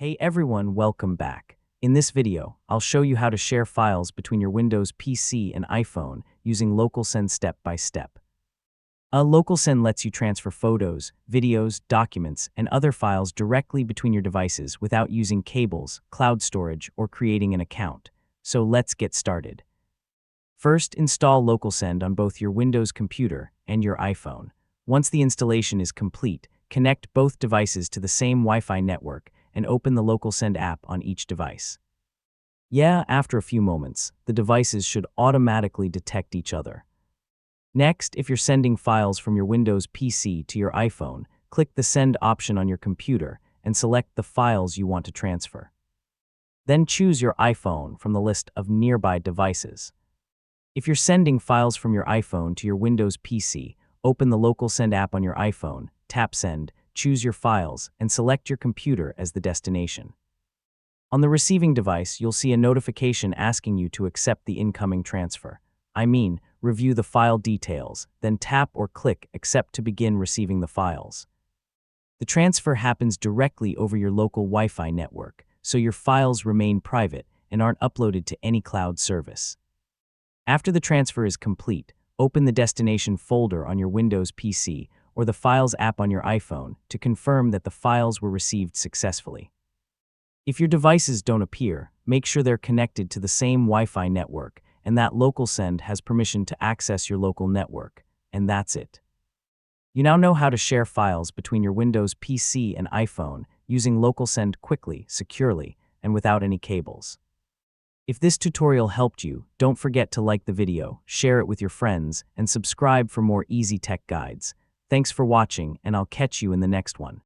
Hey everyone, welcome back. In this video, I'll show you how to share files between your Windows PC and iPhone using LocalSend step by step. LocalSend lets you transfer photos, videos, documents, and other files directly between your devices without using cables, cloud storage, or creating an account. So let's get started. First, install LocalSend on both your Windows computer and your iPhone. Once the installation is complete, connect both devices to the same Wi-Fi network and open the LocalSend app on each device. After a few moments, the devices should automatically detect each other. Next, if you're sending files from your Windows PC to your iPhone, click the Send option on your computer and select the files you want to transfer. Then choose your iPhone from the list of nearby devices. If you're sending files from your iPhone to your Windows PC, open the LocalSend app on your iPhone, tap Send, choose your files, and select your computer as the destination. On the receiving device, you'll see a notification asking you to accept the incoming transfer. Review the file details, then tap or click Accept to begin receiving the files. The transfer happens directly over your local Wi-Fi network, so your files remain private and aren't uploaded to any cloud service. After the transfer is complete, open the destination folder on your Windows PC or the Files app on your iPhone to confirm that the files were received successfully. If your devices don't appear, make sure they're connected to the same Wi-Fi network and that LocalSend has permission to access your local network, and that's it. You now know how to share files between your Windows PC and iPhone using LocalSend quickly, securely, and without any cables. If this tutorial helped you, don't forget to like the video, share it with your friends, and subscribe for more easy tech guides. Thanks for watching, and I'll catch you in the next one.